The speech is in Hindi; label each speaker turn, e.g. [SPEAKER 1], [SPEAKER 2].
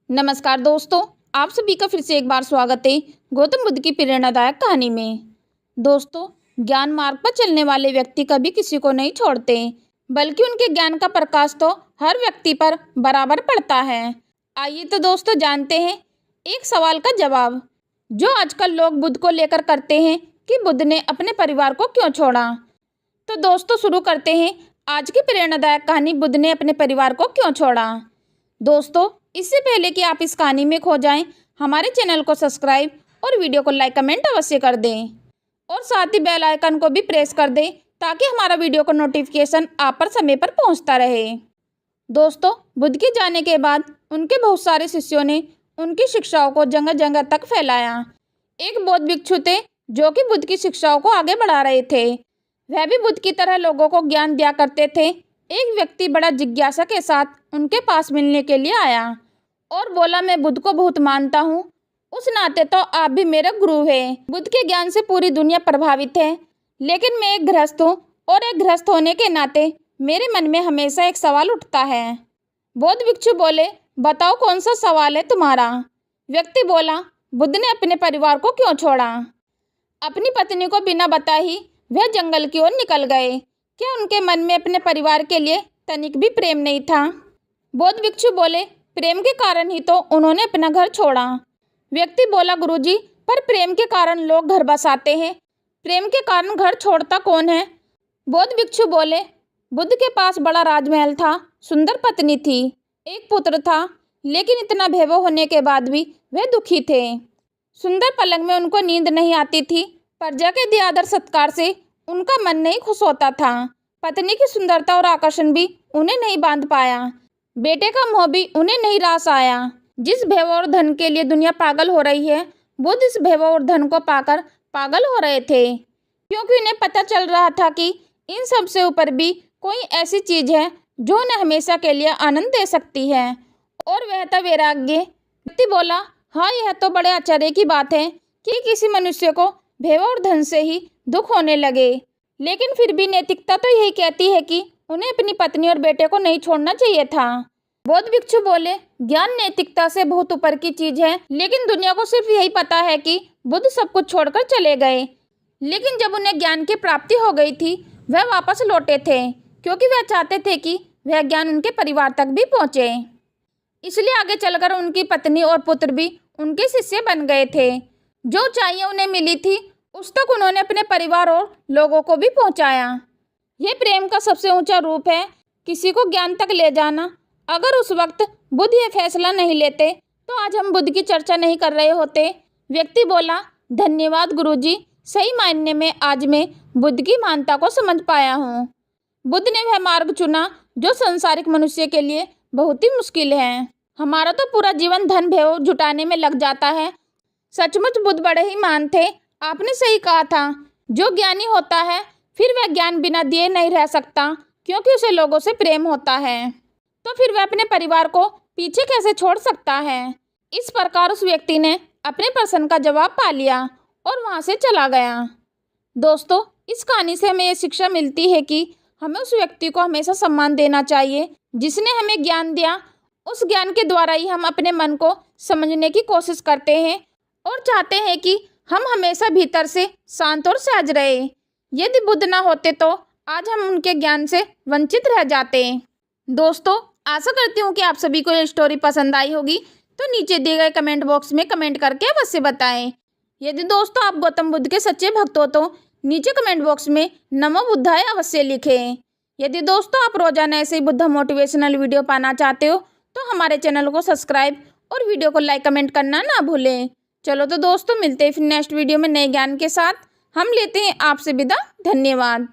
[SPEAKER 1] नमस्कार दोस्तों, आप सभी का फिर से एक बार स्वागत है गौतम बुद्ध की प्रेरणादायक कहानी में। दोस्तों, ज्ञान मार्ग पर चलने वाले व्यक्ति कभी किसी को नहीं छोड़ते, बल्कि उनके ज्ञान का प्रकाश तो हर व्यक्ति पर बराबर पड़ता है। आइए तो दोस्तों जानते हैं एक सवाल का जवाब, जो आजकल लोग बुद्ध को लेकर करते हैं कि बुद्ध ने अपने परिवार को क्यों छोड़ा। तो दोस्तों शुरू करते हैं आज की प्रेरणादायक कहानी, बुद्ध ने अपने परिवार को क्यों छोड़ा। दोस्तों, इससे पहले कि आप इस कहानी में खो जाएं, हमारे चैनल को सब्सक्राइब और वीडियो को लाइक कमेंट अवश्य कर दें और साथ ही बेल आइकन को भी प्रेस कर दें ताकि हमारा वीडियो का नोटिफिकेशन आप पर समय पर पहुंचता रहे। दोस्तों, बुद्ध के जाने के बाद उनके बहुत सारे शिष्यों ने उनकी शिक्षाओं को जगह जगह तक फैलाया। एक बौद्ध भिक्षु थे जो कि बुद्ध की शिक्षाओं को आगे बढ़ा रहे थे। वह भी बुद्ध की तरह लोगों को ज्ञान दिया करते थे। एक व्यक्ति बड़ा जिज्ञासा के साथ उनके पास मिलने के लिए आया और बोला, मैं बुद्ध को बहुत मानता हूँ, उस नाते तो आप भी मेरे गुरु हैं। बुद्ध के ज्ञान से पूरी दुनिया प्रभावित है, लेकिन मैं एक गृहस्थ हूँ और एक गृहस्थ होने के नाते मेरे मन में हमेशा एक सवाल उठता है। बौद्ध भिक्षु बोले, बताओ कौन सा सवाल है तुम्हारा। व्यक्ति बोला, बुद्ध ने अपने परिवार को क्यों छोड़ा। अपनी पत्नी को बिना बताए ही वह जंगल की ओर निकल गए। क्या उनके मन में अपने परिवार के लिए तनिक भी प्रेम नहीं था। बौद्ध भिक्षु बोले, प्रेम के कारण ही तो उन्होंने अपना घर छोड़ा। व्यक्ति बोला, गुरुजी, पर प्रेम के कारण लोग घर बसाते हैं, प्रेम के कारण घर छोड़ता कौन है। बौद्ध भिक्षु बोले, बुद्ध के पास बड़ा राजमहल था, सुंदर पत्नी थी, एक पुत्र था, लेकिन इतना वैभव होने के बाद भी वे दुखी थे। सुंदर पलंग में उनको नींद नहीं आती थी, प्रजा के दिए आदर सत्कार से उनका मन नहीं खुश होता था। पत्नी की सुंदरता और आकर्षण भी उन्हें नहीं बांध पाया, बेटे का मोह भी उन्हें नहीं रास आया। जिस वैभव और धन के लिए दुनिया पागल हो रही है, बुद्ध इस वैभव और धन को पाकर पागल हो रहे थे, क्योंकि उन्हें पता चल रहा था कि इन सब से ऊपर भी कोई ऐसी चीज है जो उन्हें हमेशा के लिए आनंद दे सकती है, और वह था वैराग्य। व्यक्ति बोला, हाँ, यह तो बड़े आश्चर्य की बात है कि किसी मनुष्य को वैभव और धन से ही दुख होने लगे, लेकिन फिर भी नैतिकता तो यही कहती है कि उन्हें अपनी पत्नी और बेटे को नहीं छोड़ना चाहिए था। बौद्ध भिक्षु बोले, ज्ञान नैतिकता से बहुत ऊपर की चीज है, लेकिन दुनिया को सिर्फ यही पता है कि बुद्ध सब कुछ छोड़कर चले गए, लेकिन जब उन्हें ज्ञान की प्राप्ति हो गई थी वह वापस लौटे थे, क्योंकि वह चाहते थे कि वह ज्ञान उनके परिवार तक भी पहुँचे। इसलिए आगे चलकर उनकी पत्नी और पुत्र भी उनके शिष्य बन गए थे। जो चाहिए उन्हें मिली थी उस तक उन्होंने अपने परिवार और लोगों को भी पहुंचाया। यह प्रेम का सबसे ऊंचा रूप है, किसी को ज्ञान तक ले जाना। अगर उस वक्त बुद्ध ये फैसला नहीं लेते तो आज हम बुद्ध की चर्चा नहीं कर रहे होते। व्यक्ति बोला, धन्यवाद गुरुजी, सही मायने में आज मैं बुद्ध की महानता को समझ पाया हूँ। बुद्ध ने वह मार्ग चुना जो संसारिक मनुष्य के लिए बहुत ही मुश्किल है। हमारा तो पूरा जीवन धन वैभव जुटाने में लग जाता है। सचमुच बुद्ध बड़े ही महान थे। आपने सही कहा था, जो ज्ञानी होता है फिर वह ज्ञान बिना दिए नहीं रह सकता, क्योंकि उसे लोगों से प्रेम होता है, तो फिर वह अपने परिवार को पीछे कैसे छोड़ सकता है। इस प्रकार उस व्यक्ति ने अपने प्रश्न का जवाब पा लिया और वहां से चला गया। दोस्तों, इस कहानी से हमें ये शिक्षा मिलती है कि हमें उस व्यक्ति को हमेशा सम्मान देना चाहिए जिसने हमें ज्ञान दिया। उस ज्ञान के द्वारा ही हम अपने मन को समझने की कोशिश करते हैं और चाहते हैं कि हम हमेशा भीतर से शांत और सहज रहे। यदि बुद्ध ना होते तो आज हम उनके ज्ञान से वंचित रह जाते। दोस्तों, आशा करती हूँ कि आप सभी को ये स्टोरी पसंद आई होगी, तो नीचे दिए गए कमेंट बॉक्स में कमेंट करके अवश्य बताएं। यदि दोस्तों आप गौतम बुद्ध के सच्चे भक्त हो तो नीचे कमेंट बॉक्स में नमो बुद्धाय अवश्य लिखें। यदि दोस्तों आप रोजाना ऐसे ही बुद्ध मोटिवेशनल वीडियो पाना चाहते हो तो हमारे चैनल को सब्सक्राइब और वीडियो को लाइक कमेंट करना ना भूलें। चलो तो दोस्तों, मिलते हैं फिर नेक्स्ट वीडियो में नए ज्ञान के साथ। हम लेते हैं आपसे विदा। धन्यवाद।